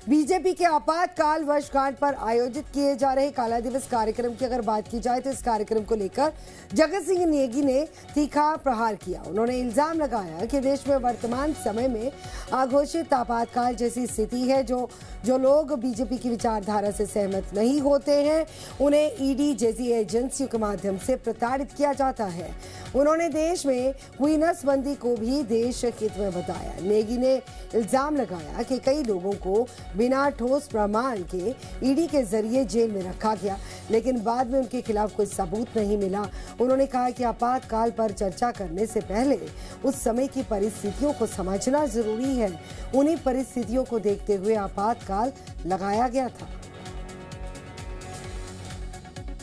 BJP के आपातकाल वर्षगांठ पर आयोजित किए जा रहे काला दिवस कार्यक्रम की अगर बात की जाए तो इस कार्यक्रम को लेकर जगत सिंह नेगी ने तीखा प्रहार किया। उन्होंने इल्जाम लगाया कि देश में वर्तमान समय में अघोषित आपातकाल जैसी स्थिति है। जो लोग बीजेपी की विचारधारा से सहमत नहीं होते हैं उन्हें ईडी जैसी एजेंसियों के माध्यम से प्रताड़ित किया जाता है। उन्होंने देश में हुई नसबंदी को भी देश हित में बताया। नेगी ने इल्जाम लगाया कि कई लोगों को बिना ठोस प्रमाण के ईडी के जरिए जेल में रखा गया, लेकिन बाद में उनके खिलाफ कोई सबूत नहीं मिला। उन्होंने कहा कि आपातकाल पर चर्चा करने से पहले उस समय की परिस्थितियों को समझना जरूरी है। उन्हीं परिस्थितियों को देखते हुए आपातकाल लगाया गया था।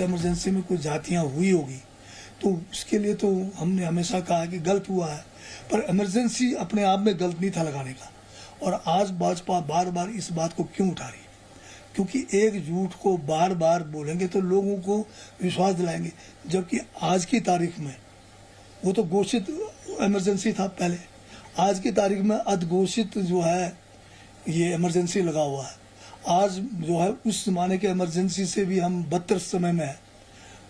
इमरजेंसी में कुछ जातियां हुई होगी तो उसके लिए तो हमने हमेशा कहा कि गलत हुआ है, पर इमरजेंसी अपने आप में गलत नहीं था लगाने का। और आज भाजपा बार बार इस बात को क्यों उठा रही है? क्योंकि एक झूठ को बार बार बोलेंगे तो लोगों को विश्वास दिलाएंगे, जबकि आज की तारीख में वो तो घोषित इमरजेंसी था पहले, आज की तारीख में अधघोषित जो है ये इमरजेंसी लगा हुआ है। आज जो है उस जमाने के इमरजेंसी से भी हम बदतर समय में है।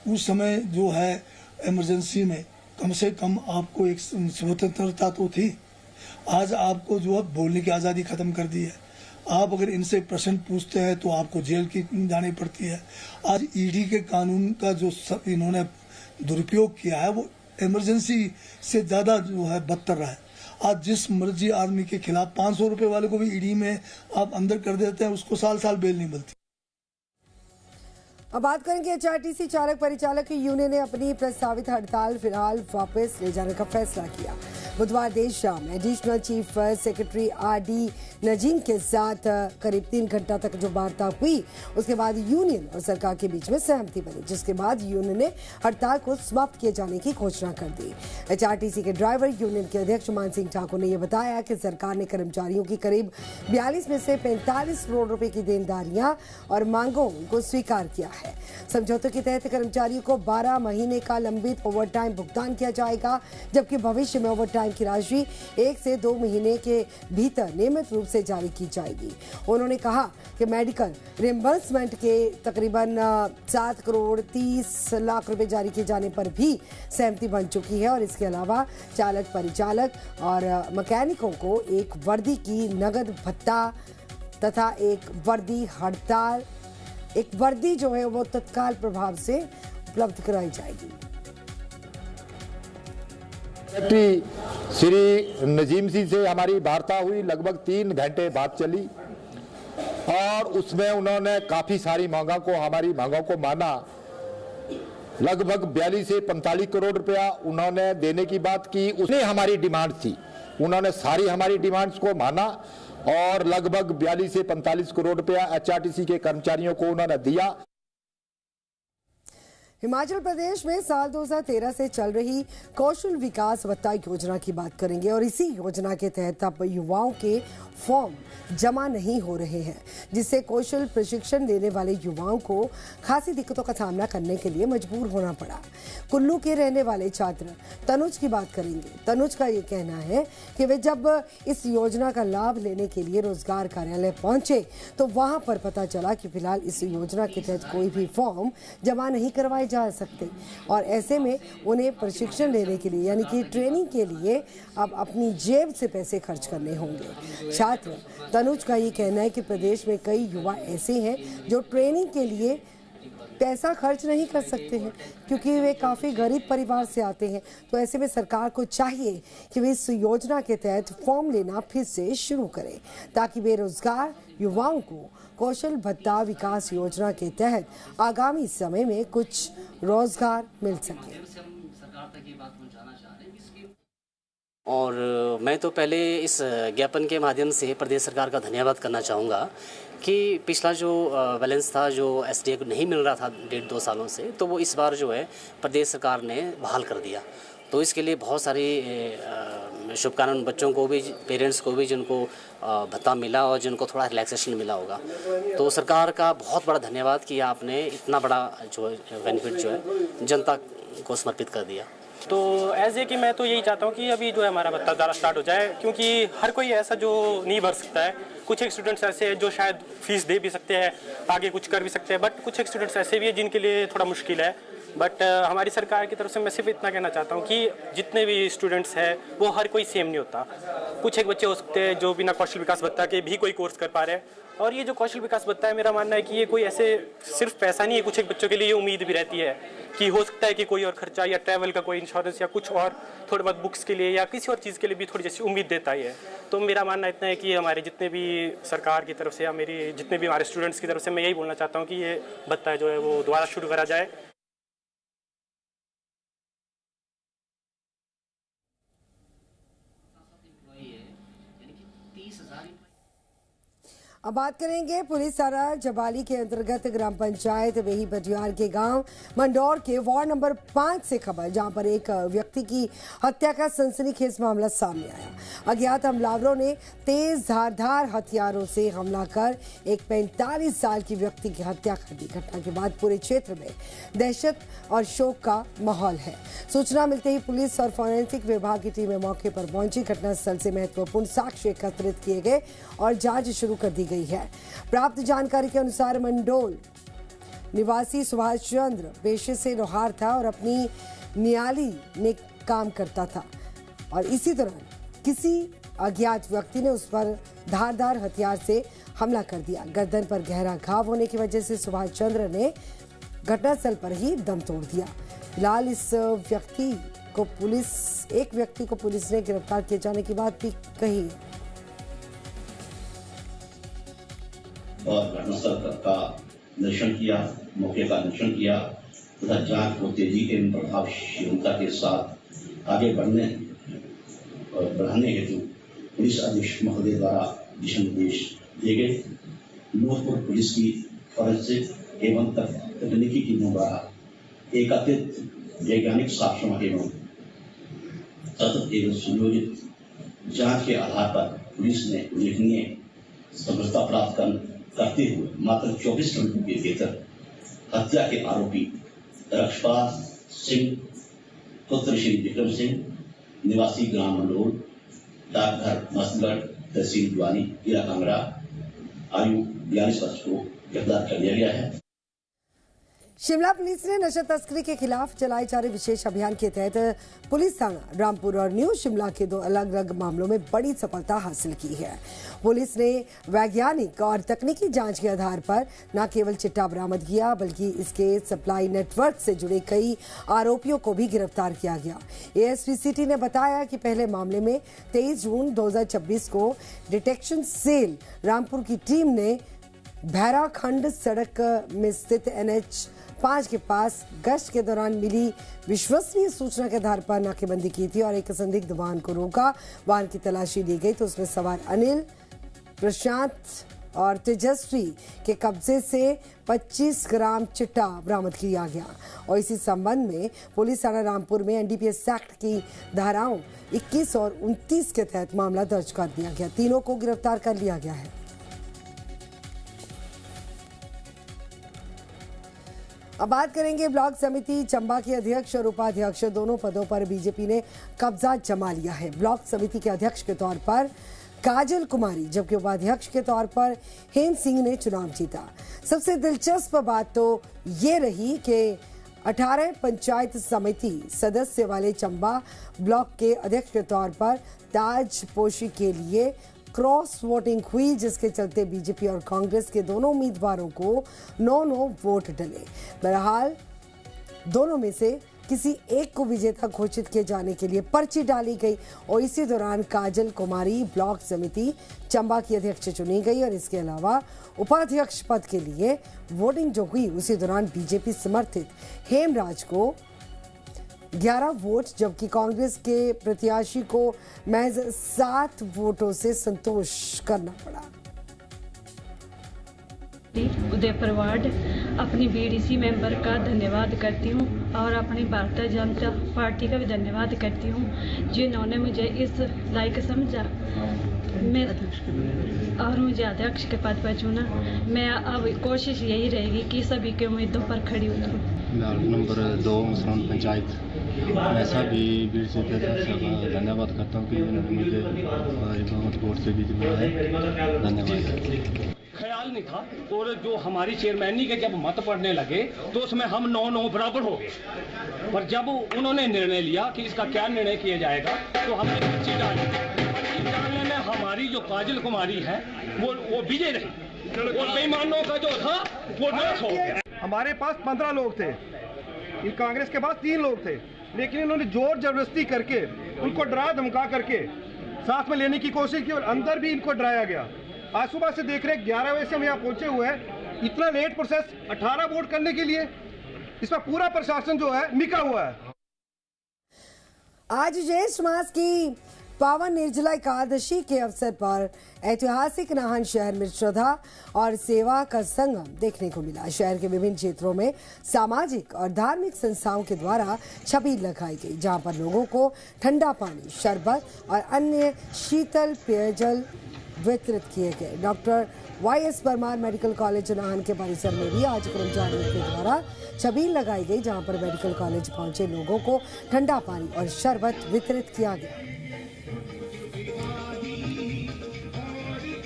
उस समय जो है इमरजेंसी में कम से कम आपको एक स्वतंत्रता तो थी। आज आपको जो है बोलने की आज़ादी खत्म कर दी है। आप अगर इनसे प्रश्न पूछते हैं तो आपको जेल की जानी पड़ती है। आज ईडी के कानून का जो इन्होंने दुरुपयोग किया है वो इमरजेंसी से ज़्यादा जो है बदतर रहा है। आज जिस मर्जी आदमी के खिलाफ 500 रुपए वाले को भी ईडी में आप अंदर कर देते हैं, उसको साल साल बेल नहीं मिलती। अब बात करेंगे एचआरटीसी चालक परिचालक यूनियन ने अपनी प्रस्तावित हड़ताल फिलहाल वापस ले जाने का फैसला किया। बुधवार देर शाम additional chief secretary RD Najeem के साथ करीब 3 घंटा तक जो वार्ता हुई, उसके बाद यूनियन और सरकार के बीच में सहमति बनी, जिसके बाद यूनियन ने हड़ताल को समाप्त किए जाने की घोषणा कर दी। एचआरटीसी के ड्राइवर यूनियन के अध्यक्ष मान सिंह ठाकुर ने यह बताया कि सरकार ने कर्मचारियों की करीब 42 में से 45 करोड़ रुपए की देनदारियां और मांगों को स्वीकार किया है। समझौते के तहत कर्मचारियों को 12 महीने का लंबित ओवरटाइम भुगतान किया जाएगा, जबकि भविष्य में ओवरटाइम की राशि 1 से 2 महीने के भीतर नियमित रूप से जारी की जाएगी। उन्होंने कहा कि मेडिकल रिम्बर्समेंट के तकरीबन 7 करोड़ 30 लाख रुपए जारी किए जाने पर भी सहमति बन चुकी है और इसके अलावा चालक परिचालक और मैकेनिकों को एक वर्दी की नगद भत्ता तथा एक वर्दी जो है वो तत्काल प्रभाव से उपलब्ध कराई जाएगी। श्री नजीम सिंह से हमारी वार्ता हुई, लगभग 3 घंटे बात चली और उसमें उन्होंने काफ़ी सारी हमारी मांगों को माना। लगभग 42 से 45 करोड़ रुपया उन्होंने देने की बात की। उसने हमारी डिमांड थी, उन्होंने सारी हमारी डिमांड्स को माना और लगभग 42 से 45 करोड़ रुपया एचआरटीसी के कर्मचारियों को उन्होंने दिया। हिमाचल प्रदेश में साल 2013 से चल रही कौशल विकास भत्ता योजना की बात करेंगे और इसी योजना के तहत अब युवाओं के फॉर्म जमा नहीं हो रहे हैं, जिससे कौशल प्रशिक्षण देने वाले युवाओं को खासी दिक्कतों का सामना करने के लिए मजबूर होना पड़ा। कुल्लू के रहने वाले छात्र तनुज की बात करेंगे। तनुज का ये कहना है कि वे जब इस योजना का लाभ लेने के लिए रोजगार कार्यालय पहुंचे तो वहां पर पता चला कि फिलहाल इस योजना के तहत कोई भी फॉर्म जमा नहीं करवाए जा सकते और ऐसे में उन्हें प्रशिक्षण लेने के लिए यानी कि ट्रेनिंग के लिए अब अपनी जेब से पैसे खर्च करने होंगे। छात्र तनुज का ये कहना है कि प्रदेश में कई युवा ऐसे हैं जो ट्रेनिंग के लिए पैसा खर्च नहीं कर सकते हैं क्योंकि वे काफ़ी गरीब परिवार से आते हैं। तो ऐसे में सरकार को चाहिए कि वे इस योजना के तहत फॉर्म लेना फिर से शुरू करें ताकि बेरोजगार युवाओं को कौशल भत्ता विकास योजना के तहत आगामी समय में कुछ रोजगार मिल सके। और मैं तो पहले इस ज्ञापन के माध्यम से प्रदेश सरकार का धन्यवाद करना चाहूँगा कि पिछला जो बैलेंस था जो एसडीए को नहीं मिल रहा था 1.5-2 सालों से, तो वो इस बार जो है प्रदेश सरकार ने बहाल कर दिया। तो इसके लिए बहुत सारी शुभकामनाएं बच्चों को भी, पेरेंट्स को भी जिनको भत्ता मिला और जिनको थोड़ा रिलैक्सेशन मिला होगा। तो सरकार का बहुत बड़ा धन्यवाद कि आपने इतना बड़ा जो बेनिफिट जो है जनता को समर्पित कर दिया। तो एज ए कि मैं तो यही चाहता हूँ कि अभी जो है हमारा भत्ता ज़्यादा स्टार्ट हो जाए, क्योंकि हर कोई ऐसा जो नहीं भर सकता है कुछ एक स्टूडेंट्स ऐसे हैं जो शायद फीस दे भी सकते हैं, आगे कुछ कर भी सकते हैं, बट कुछ एक स्टूडेंट्स ऐसे भी हैं जिनके लिए थोड़ा मुश्किल है। बट हमारी सरकार की तरफ से मैं सिर्फ इतना कहना चाहता हूँ कि जितने भी स्टूडेंट्स हैं वो हर कोई सेम नहीं होता। कुछ एक बच्चे हो सकते हैं जो बिना कौशल विकास भत्ता के भी कोई कोर्स कर पा रहे हैं, और ये जो कौशल विकास भत्ता है, मेरा मानना है कि ये कोई ऐसे सिर्फ पैसा नहीं है, कुछ एक बच्चों के लिए ये उम्मीद भी रहती है कि हो सकता है कि कोई और खर्चा या ट्रैवल का कोई इंश्योरेंस या कुछ और थोड़े बहुत बुक्स के लिए या किसी और चीज़ के लिए भी थोड़ी जैसी उम्मीद देता ही है। तो मेरा मानना इतना है कि हमारे जितने भी सरकार की तरफ से या मेरी जितने भी हमारे स्टूडेंट्स की तरफ से मैं यही बोलना चाहता हूँ कि ये भत्ता जो है वो दोबारा शुरू करा जाए। अब बात करेंगे पुलिस थाना जबाली के अंतर्गत ग्राम पंचायत वेही बटियार के गांव मंडौर के वार्ड नंबर 5 से खबर, जहां पर एक व्यक्ति की हत्या का सनसनीखेज मामला सामने आया। अज्ञात हमलावरों ने तेज धारदार हथियारों से हमला कर एक 45 साल की व्यक्ति की हत्या कर दी। घटना के बाद पूरे क्षेत्र में दहशत और शोक का माहौल है। सूचना मिलते ही पुलिस और फोरेंसिक विभाग की टीमें मौके पर पहुंची। घटनास्थल से महत्वपूर्ण साक्ष्य एकत्रित किए गए और जांच शुरू कर दी गई है। प्राप्त जानकारी के अनुसार मंडोल निवासी सुभाष चंद्र पेशे से लोहार था और अपनी नियाली में काम करता था, और इसी दौरान किसी अज्ञात व्यक्ति ने उस पर धारदार हथियार से हमला कर दिया। गर्दन पर गहरा घाव होने की वजह से सुभाष चंद्र ने घटनास्थल पर ही दम तोड़ दिया। फिलहाल एक व्यक्ति को पुलिस ने गिरफ्तार किए जाने की बात भी कही है। और घटनास्थल का निरीक्षण किया, मौके का निरीक्षण किया तथा जांच को तेजी एवं प्रभावशीलता के साथ आगे बढ़ाने हेतु पुलिस अधीक्षक महोदय द्वारा दिशा निर्देश दिए गए। नूरपुर पुलिस की फॉरेंसिक एवं तकनीकी टीमों द्वारा एकत्रित वैज्ञानिक साक्ष्यों एवं सतत एवं सुनियोजित जांच के आधार पर पुलिस ने उल्लेखनीय सफलता प्राप्त करते हुए मात्र 24 घंटों के भीतर हत्या के आरोपी रक्षपाल सिंह पुत्र श्री विक्रम सिंह निवासी ग्राम मंडोल डाकघर मस्तगढ़ तहसील दीवानी जिला कांगड़ा आयु 42 वर्ष को गिरफ्तार कर लिया गया है। शिमला पुलिस ने नशा तस्करी के खिलाफ चलाए जा रहे विशेष अभियान के तहत पुलिस थाना रामपुर और न्यू शिमला के 2 अलग अलग मामलों में बड़ी सफलता हासिल की है। पुलिस ने वैज्ञानिक और तकनीकी जांच के आधार पर न केवल चिट्टा बरामद किया, बल्कि इसके सप्लाई नेटवर्क से जुड़े कई आरोपियों को भी गिरफ्तार किया गया। एएसपी सिटी ने बताया कि पहले मामले में 23 जून 2026 को डिटेक्शन सेल रामपुर की टीम ने भैराखंड सड़क में स्थित NH5 के पास गश्त के दौरान मिली विश्वसनीय सूचना के आधार पर नाकेबंदी की थी और एक संदिग्ध वाहन को रोका। वाहन की तलाशी ली गई तो उसमें सवार अनिल, प्रशांत और तेजस्वी के कब्जे से 25 ग्राम चिट्टा बरामद किया गया। और इसी संबंध में पुलिस थाना रामपुर में NDPS एक्ट की धाराओं 21 और 29 के तहत मामला दर्ज कर दिया गया। तीनों को गिरफ्तार कर लिया गया है। अब बात करेंगे ब्लॉक समिति चंबा के अध्यक्ष और उपाध्यक्ष दोनों पदों पर बीजेपी ने कब्जा जमा लिया है। ब्लॉक समिति के अध्यक्ष के तौर पर काजल कुमारी, जबकि उपाध्यक्ष के तौर पर हेम सिंह ने चुनाव जीता। सबसे दिलचस्प बात तो ये रही कि 18 पंचायत समिति सदस्य वाले चंबा ब्लॉक के अध्यक्ष के तौर पर ताजपोशी के लिए क्रॉस वोटिंग हुई, जिसके चलते बीजेपी और कांग्रेस के दोनों उम्मीदवारों को 9-9 वोट डले। बहरहाल दोनों में से किसी एक को विजेता घोषित किए जाने के लिए पर्ची डाली गई और इसी दौरान काजल कुमारी ब्लॉक समिति चंबा की अध्यक्ष चुनी गई और इसके अलावा उपाध्यक्ष पद के लिए वोटिंग जो हुई उसी दौरान बीजेपी समर्थित हेमराज को 11 वोट, जबकि कांग्रेस के प्रत्याशी को महज 7 वोटों से संतोष करना पड़ा। उदयपुर वार्ड अपनी BDC मेंबर का धन्यवाद करती हूं और अपनी भारतीय जनता पार्टी का भी धन्यवाद करती हूं जिन्होंने मुझे इस लायक समझा और मुझे अध्यक्ष के पद पर चुना। मैं अब कोशिश यही रहेगी कि सभी के उम्मीदों पर खड़ी उतरूं। नंबर 2 मुसलमान पंचायत मैं सभी वीर सिद्धेश्वर का धन्यवाद करता हूँ कि उन्होंने मुझे बहुत वोट से भी जिताया है। धन्यवाद। ख्याल नहीं था, और जो हमारी चेयरमैनी के जब मत पड़ने लगे तो उसमें हम 9-9 बराबर हो गए, पर जब उन्होंने निर्णय लिया कि इसका क्या निर्णय किया जाएगा तो हमने पर्ची डाली। पर्ची डालने में हमारी जो काजल कुमारी है वो विजय रही, और बेईमानों का जो था वो नाश हो गया। हमारे पास 15 लोग थे, इन कांग्रेस के पास 3 लोग थे, लेकिन इन्होंने जोर जबरदस्ती करके उनको डरा धमका करके साथ में लेने की कोशिश की, और अंदर भी इनको डराया गया। आज सुबह से देख रहे 11 बजे से हम यहाँ पहुंचे हुए हैं। इतना लेट प्रोसेस 18 वोट करने के लिए, इसमें पूरा प्रशासन जो है निका हुआ है। आज ज्येष्ठ मास की पावन निर्जला एकादशी के अवसर पर ऐतिहासिक नाहन शहर में श्रद्धा और सेवा का संगम देखने को मिला। शहर के विभिन्न क्षेत्रों में सामाजिक और धार्मिक संस्थाओं के द्वारा छबील लगाई गई, जहां पर लोगों को ठंडा पानी, शरबत और अन्य शीतल पेयजल वितरित किए गए। Doctor YS Parmar medical college Nahan के परिसर में भी आज कर्मचारियों के द्वारा छबील लगाई गई, जहां पर मेडिकल कॉलेज पहुंचे लोगों को ठंडा पानी और शरबत वितरित किया गया।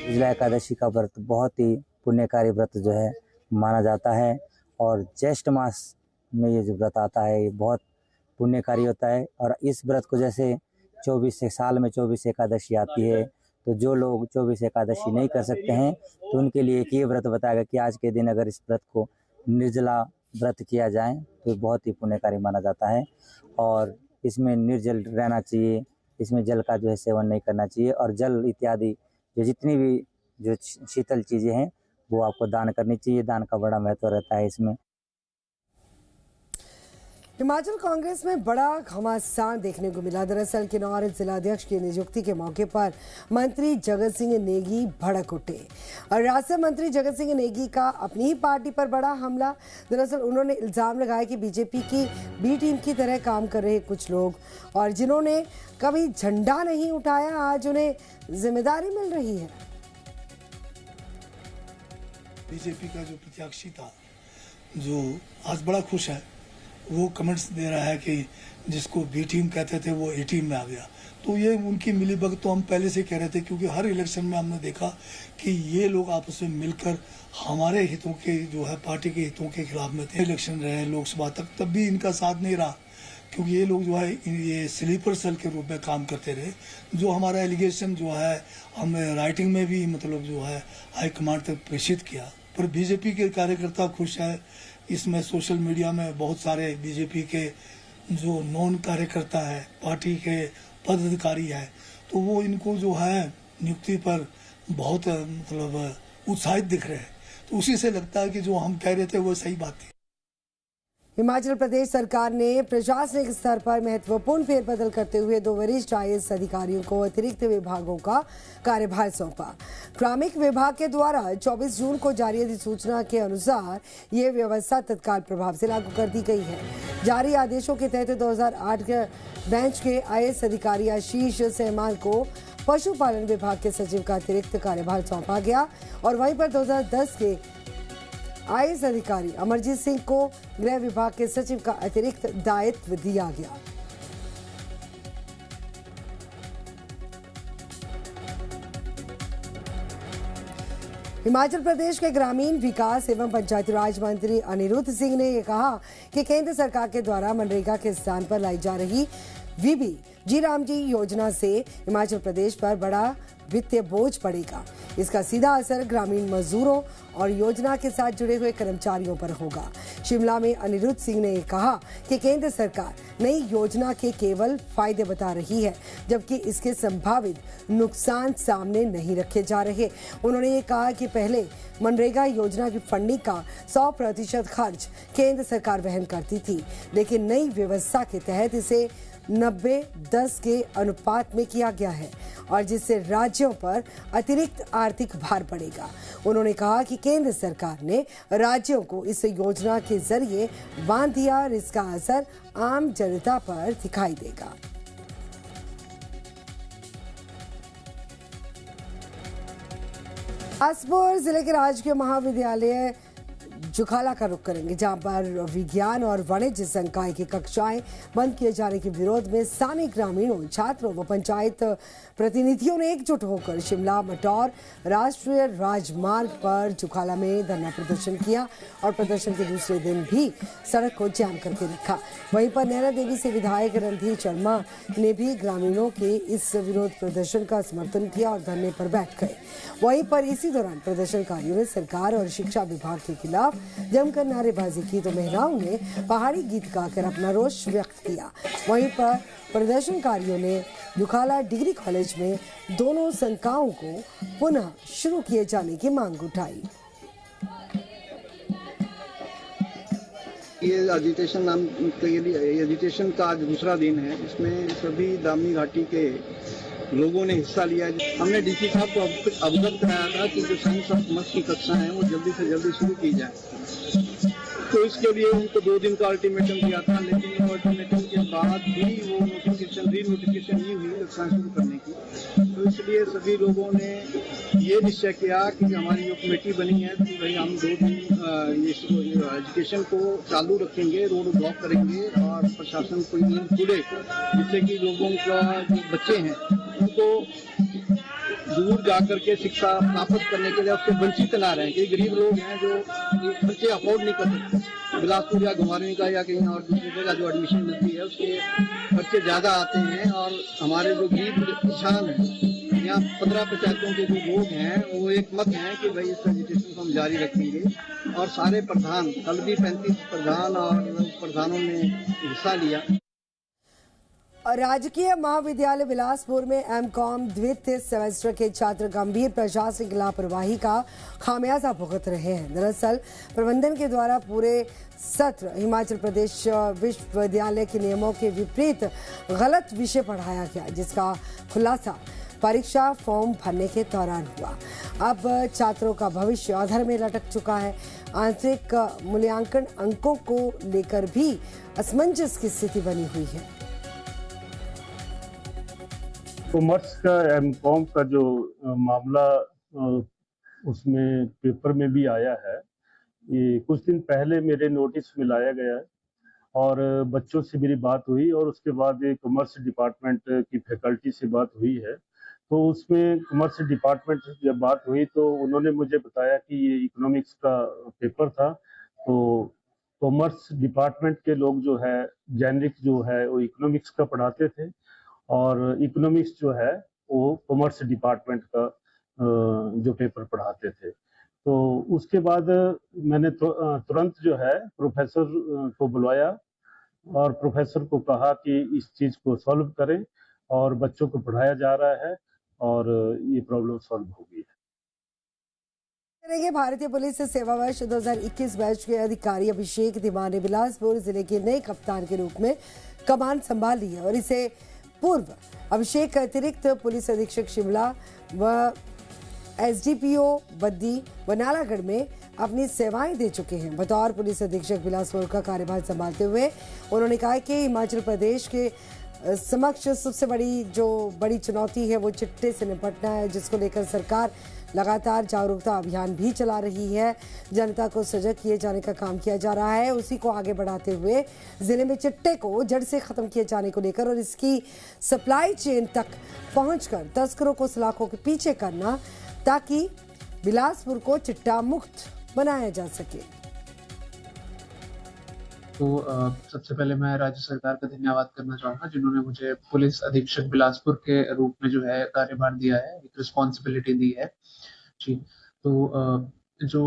निर्जला एकादशी का व्रत बहुत ही पुण्यकारी व्रत जो है माना जाता है, और ज्येष्ठ मास में ये जो व्रत आता है ये बहुत पुण्यकारी होता है। और इस व्रत को जैसे 24 साल में 24 एकादशी आती है, तो जो लोग 24 एकादशी नहीं कर सकते हैं तो उनके लिए एक ये व्रत बताएगा कि आज के दिन अगर इस व्रत को निर्जला व्रत किया जाए तो बहुत ही पुण्यकारी माना जाता है। और इसमें निर्जल रहना चाहिए, इसमें जल का जो है सेवन नहीं करना चाहिए, और जल इत्यादि जो जितनी भी जो शीतल चीज़ें हैं वो आपको दान करनी चाहिए। दान का बड़ा महत्व रहता है इसमें। हिमाचल कांग्रेस में बड़ा घमासान देखने को मिला। दरअसल किन्नौर जिलाध्यक्ष की नियुक्ति के मौके पर मंत्री जगत सिंह नेगी भड़क उठे, और राज्य मंत्री जगत सिंह नेगी का अपनी ही पार्टी पर बड़ा हमला। दरअसल उन्होंने इल्जाम लगाया कि बीजेपी की बी टीम की तरह काम कर रहे कुछ लोग, और जिन्होंने कभी झंडा नहीं उठाया, आज उन्हें जिम्मेदारी मिल रही है। बीजेपी का जो प्रत्याशी था, जो आज बड़ा खुश है, वो कमेंट्स दे रहा है कि जिसको बी टीम कहते थे वो ए टीम में आ गया। तो ये उनकी मिलीभगत तो हम पहले से कह रहे थे, क्योंकि हर इलेक्शन में हमने देखा कि ये लोग आपस में मिलकर हमारे हितों के जो है पार्टी के हितों के खिलाफ में थे। इलेक्शन रहे लोकसभा तक, तब भी इनका साथ नहीं रहा, क्योंकि ये लोग जो है ये स्लीपर सेल के रूप में काम करते रहे। जो हमारा एलिगेशन जो है हमने राइटिंग में भी मतलब जो है हाईकमांड तक प्रेषित किया, पर बीजेपी के कार्यकर्ता खुश है। इसमें सोशल मीडिया में बहुत सारे बीजेपी के जो नॉन कार्यकर्ता है, पार्टी के पदाधिकारी है, तो वो इनको जो है नियुक्ति पर बहुत मतलब उत्साहित दिख रहे हैं। तो उसी से लगता है कि जो हम कह रहे थे वो सही बात थी। हिमाचल प्रदेश सरकार ने प्रशासनिक स्तर पर महत्वपूर्ण फेरबदल करते हुए 2 वरिष्ठ IAS अधिकारियों को अतिरिक्त विभागों का कार्यभार सौंपा। क्रमिक विभाग के द्वारा 24 जून को जारी अधिसूचना के अनुसार ये व्यवस्था तत्काल प्रभाव से लागू कर दी गई है। जारी आदेशों के तहत 2008 के बेंच के IAS अधिकारी आशीष सहमान को पशुपालन विभाग के सचिव का अतिरिक्त कार्यभार सौंपा गया, और वहीं पर 2010 के IAS अधिकारी अमरजीत सिंह को गृह विभाग के सचिव का अतिरिक्त दायित्व दिया गया। हिमाचल प्रदेश के ग्रामीण विकास एवं पंचायती राज मंत्री अनिरुद्ध सिंह ने यह कहा कि केंद्र सरकार के द्वारा मनरेगा के स्थान पर लाई जा रही VB जी राम जी योजना से हिमाचल प्रदेश पर बड़ा वित्तीय बोझ पड़ेगा। इसका सीधा असर ग्रामीण मजदूरों और योजना के साथ जुड़े हुए कर्मचारियों पर होगा। शिमला में अनिरुद्ध सिंह ने कहा कि केंद्र सरकार नई योजना के केवल फायदे बता रही है, जबकि इसके संभावित नुकसान सामने नहीं रखे जा रहे। उन्होंने ये कहा कि पहले मनरेगा योजना की फंडिंग का 100% खर्च केंद्र सरकार वहन करती थी, लेकिन नई व्यवस्था के तहत इसे 90-10 के अनुपात में किया गया है, और जिससे राज्यों पर अतिरिक्त आर्थिक भार पड़ेगा। उन्होंने कहा कि केंद्र सरकार ने राज्यों को इस योजना के जरिए बांध दिया, और इसका असर आम जनता पर दिखाई देगा। बिलासपुर जिले के राजकीय महाविद्यालय जुखाला का रुख करेंगे, जहां पर विज्ञान और वाणिज्य संकाय की कक्षाएं बंद किए जाने के विरोध में स्थानीय ग्रामीणों, छात्रों व पंचायत प्रतिनिधियों ने एकजुट होकर शिमला मटौर राष्ट्रीय राजमार्ग पर जुखाला में धरना प्रदर्शन किया और प्रदर्शन के दूसरे दिन भी सड़क को जाम करके रखा। वहीं पर नैना देवी से विधायक रणधीर शर्मा ने भी ग्रामीणों के इस विरोध प्रदर्शन का समर्थन किया और धरने पर बैठ गए। वहीं पर इसी दौरान प्रदर्शनकारियों ने सरकार और शिक्षा विभाग के खिलाफ जमकर नारेबाजी की तो महिलाओं ने पहाड़ी गीत गाकर अपना रोष व्यक्त किया। वहीं पर प्रदर्शनकारियों ने जुखाला डिग्री कॉलेज में दोनों संकायों को पुनः शुरू किए जाने की मांग उठाई। ये एजिटेशन का आज दूसरा दिन है। इसमें सभी दामनी घाटी के लोगों ने हिस्सा लिया। हमने डीसी साहब को अवगत कराया था कि जो साइंस ऑफ कॉमर्स की कक्षा है वो जल्दी से जल्दी शुरू की जाए। तो इसके लिए उनको 2 दिन का अल्टीमेटम दिया था, लेकिन अल्टीमेटम के बाद भी वो री-नोटिफिकेशन नहीं हुई कक्षा शुरू करने की। तो इसलिए सभी लोगों ने ये निश्चय किया कि हमारी जो कमेटी बनी है कि भाई हम 2 दिन एजुकेशन को चालू रखेंगे, रोड ब्लॉक करेंगे और प्रशासन को नियम खुले, जिससे कि लोगों का जो बच्चे हैं उनको दूर जाकर के शिक्षा प्राप्त करने के लिए उससे वंचित ना रहें। कई गरीब लोग हैं जो बच्चे अफोर्ड नहीं कर सकते। बिलासपुर या घुमारवीं का या कहीं और दूसरी जगह जो एडमिशन मिलती है उसके खर्चे ज़्यादा आते हैं। और हमारे जो गरीब किसान हैं, यहाँ 15 पंचायतों के जो लोग हैं वो एक मत हैं कि भाई इस एजुकेशन को हम जारी रखेंगे। और सारे प्रधान, कल भी 35 प्रधान और प्रधानों ने हिस्सा लिया। राजकीय महाविद्यालय बिलासपुर में एमकॉम द्वितीय सेमेस्टर के छात्र गंभीर प्रशासनिक लापरवाही का खामियाजा भुगत रहे हैं। दरअसल प्रबंधन के द्वारा पूरे सत्र हिमाचल प्रदेश विश्वविद्यालय के नियमों के विपरीत गलत विषय पढ़ाया गया, जिसका खुलासा परीक्षा फॉर्म भरने के दौरान हुआ। अब छात्रों का भविष्य अधर में लटक चुका है। आंतरिक मूल्यांकन अंकों को लेकर भी असमंजस की स्थिति बनी हुई है। कॉमर्स का एमकॉम का जो मामला उसमें पेपर में भी आया है, ये कुछ दिन पहले मेरे नोटिस में लाया गया है और बच्चों से मेरी बात हुई और उसके बाद ये कॉमर्स डिपार्टमेंट की फैकल्टी से बात हुई है। तो उसमें कॉमर्स डिपार्टमेंट से जब बात हुई तो उन्होंने मुझे बताया कि ये इकोनॉमिक्स का पेपर था। तो कॉमर्स डिपार्टमेंट के लोग जो है जेनरिक जो है वो इकोनॉमिक्स का पढ़ाते थे और इकोनॉमिक्स जो है वो कॉमर्स डिपार्टमेंट का जो पेपर पढ़ाते थे। तो उसके बाद मैंने तुरंत जो है प्रोफेसर को बुलाया और प्रोफेसर को कहा कि इस चीज़ को सॉल्व करें और बच्चों को पढ़ाया जा रहा है और ये प्रॉब्लम सॉल्व हो गई है। भारतीय पुलिस सेवा वर्ष 2021 बैच के अधिकारी अभिषेक दीवान ने बिलासपुर जिले के नए कप्तान के रूप में कमान संभाल ली है और इसे पूर्व अभिषेक अतिरिक्त पुलिस अधीक्षक शिमला व एसडीपीओ बद्दी व नालागढ़ में अपनी सेवाएं दे चुके हैं। बतौर पुलिस अधीक्षक बिलासपुर का कार्यभार संभालते हुए उन्होंने कहा कि हिमाचल प्रदेश के समक्ष सबसे बड़ी चुनौती है वो चिट्टे से निपटना है, जिसको लेकर सरकार लगातार जागरूकता अभियान भी चला रही है। जनता को सजग किए जाने का काम किया जा रहा है। उसी को आगे बढ़ाते हुए जिले में चिट्टे को जड़ से खत्म किए जाने को लेकर और इसकी सप्लाई चेन तक पहुंचकर तस्करों को सलाखों के पीछे करना, ताकि बिलासपुर को चिट्टा मुक्त बनाया जा सके। तो सबसे पहले मैं राज्य सरकार का धन्यवाद करना चाहूँगा, जिन्होंने मुझे पुलिस अधीक्षक बिलासपुर के रूप में जो है कार्यभार दिया है, एक रिस्पॉन्सिबिलिटी दी है जी। तो जो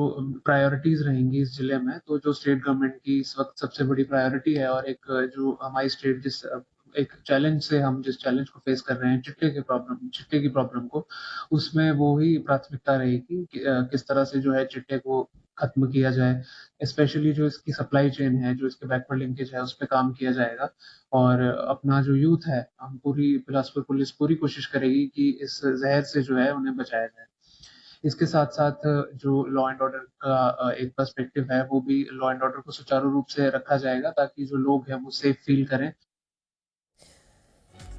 प्रायोरिटीज रहेंगी इस जिले में, तो जो स्टेट गवर्नमेंट की इस वक्त सबसे बड़ी प्रायोरिटी है और एक जो हमारी स्टेट जिस चैलेंज को फेस कर रहे हैं, चिट्टे की प्रॉब्लम को, उसमें वो ही प्राथमिकता रहेगी कि किस तरह से जो है चिट्टे को खत्म किया जाए। स्पेशली जो इसकी सप्लाई चेन है, जो इसके बैकवर्ड लिंकेज है, उस पर काम किया जाएगा। और अपना जो यूथ है, हम बिलासपुर पुलिस पूरी कोशिश करेगी कि इस जहर से जो है उन्हें बचाया जाए। इसके साथ साथ जो लॉ एंड ऑर्डर का एक पर्सपेक्टिव है, वो भी लॉ एंड ऑर्डर को सुचारू रूप से रखा जाएगा, ताकि जो लोग हैं वो सेफ फील करें।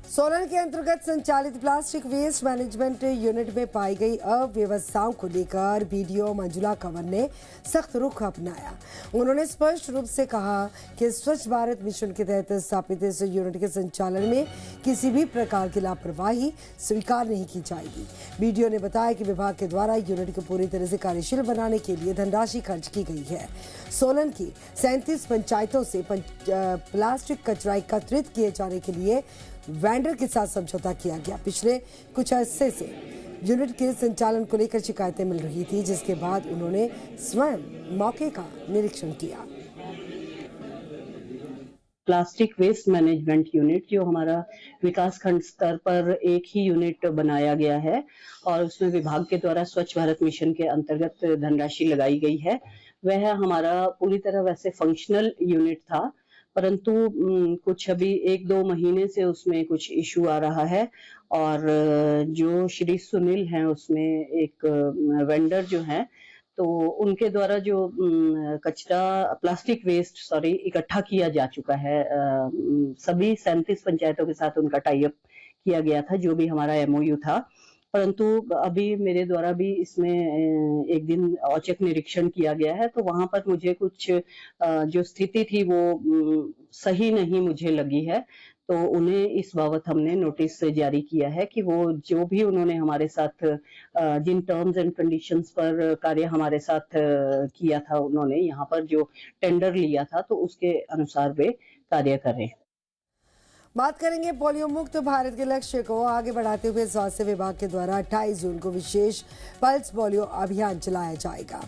सोलन के अंतर्गत संचालित प्लास्टिक वेस्ट मैनेजमेंट यूनिट में पाई गई अव्यवस्थाओं को लेकर बीडीओ मंजुला कंवर ने सख्त रुख अपनाया। उन्होंने स्पष्ट रूप से कहा कि स्वच्छ भारत मिशन के तहत स्थापित इस यूनिट के संचालन में किसी भी प्रकार की लापरवाही स्वीकार नहीं की जाएगी। बीडीओ ने बताया कि विभाग के द्वारा यूनिट को पूरी तरह से कार्यशील बनाने के लिए धनराशि खर्च की गई है। सोलन की 37 पंचायतों से प्लास्टिक कचरा एकत्रित किए जाने के लिए वेंडर के साथ समझौता किया गया। पिछले कुछ अरसे से यूनिट के संचालन को लेकर शिकायतें मिल रही थी, जिसके बाद उन्होंने स्वयं मौके का निरीक्षण किया। प्लास्टिक वेस्ट मैनेजमेंट यूनिट जो हमारा विकास खंड स्तर पर एक ही यूनिट बनाया गया है और उसमें विभाग के द्वारा स्वच्छ भारत मिशन के अंतर्गत धनराशि लगाई गई है, वह हमारा पूरी तरह वैसे फंक्शनल यूनिट था, परंतु कुछ अभी 1-2 महीने से उसमें कुछ इशू आ रहा है और जो श्री सुनील हैं उसमें एक वेंडर जो हैं, तो उनके द्वारा जो कचरा प्लास्टिक वेस्ट इकट्ठा किया जा चुका है। सभी 37 पंचायतों के साथ उनका टाई अप किया गया था, जो भी हमारा एमओयू था, परंतु अभी मेरे द्वारा भी इसमें एक दिन औचक निरीक्षण किया गया है, तो वहां पर मुझे कुछ जो स्थिति थी वो सही नहीं मुझे लगी है, तो उन्हें इस बाबत हमने नोटिस जारी किया है कि वो जो भी उन्होंने हमारे साथ जिन टर्म्स एंड कंडीशंस पर कार्य हमारे साथ किया था, उन्होंने यहाँ पर जो टेंडर लिया था तो उसके अनुसार वे कार्य करें। बात करेंगे पोलियो मुक्त भारत के लक्ष्य को आगे बढ़ाते हुए स्वास्थ्य विभाग के द्वारा 28 जून को विशेष पल्स पोलियो अभियान चलाया जाएगा,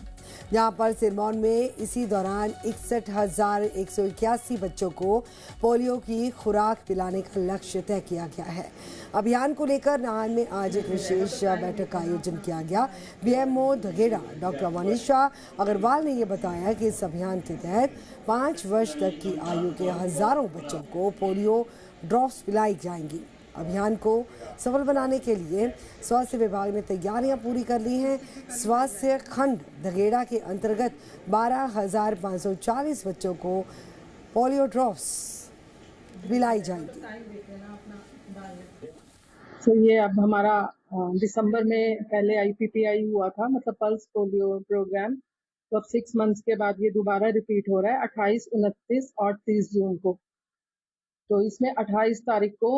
जहां पर सिरमौर में इसी दौरान 61,181 बच्चों को पोलियो की खुराक पिलाने का लक्ष्य तय किया गया है। अभियान को लेकर नाहन में आज एक विशेष बैठक का आयोजन किया गया। बीएमओ धगेड़ा डॉक्टर मनीषा अग्रवाल ने ये बताया कि इस अभियान के तहत 5 वर्ष तक की आयु के हजारों बच्चों को पोलियो ड्रॉप्स पिलाई जाएंगी। अभियान को सफल बनाने के लिए स्वास्थ्य विभाग ने तैयारियां पूरी कर ली हैं। स्वास्थ्य खंड धगेड़ा के अंतर्गत 12,540 बच्चों को पोलियो ड्रॉप्स पिलाई जाएंगी। तो ये अब हमारा दिसंबर में पहले IPPI हुआ था, मतलब पल्स पोलियो प्रोग्राम, तो अब 6 मंथ्स के बाद ये दोबारा रिपीट हो रहा है 28, 29 और 30 जून को। तो इसमें 28 तारीख को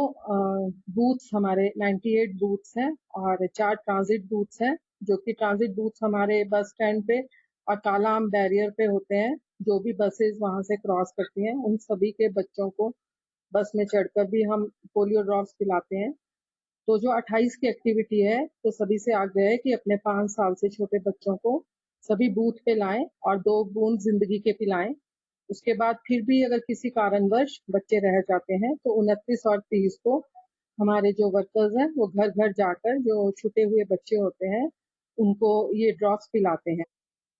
बूथ्स हमारे 98 बूथ्स हैं और 4 ट्रांजिट बूथ्स हैं, जो कि ट्रांजिट बूथ्स हमारे बस स्टैंड पे और कालाम बैरियर पे होते हैं। जो भी बसेस वहां से क्रॉस करती हैं उन सभी के बच्चों को बस में चढ़कर भी हम पोलियो ड्रॉप्स पिलाते हैं। तो जो 28 की एक्टिविटी है, तो सभी से आग्रह है कि अपने 5 साल से छोटे बच्चों को सभी बूथ पे लाएं और 2 बूंद जिंदगी के पिलाएं। उसके बाद फिर भी अगर किसी कारणवश बच्चे रह जाते हैं तो 29 और 30 को हमारे जो वर्कर्स हैं वो घर घर जाकर जो छूटे हुए बच्चे होते हैं उनको ये ड्रॉप्स पिलाते हैं।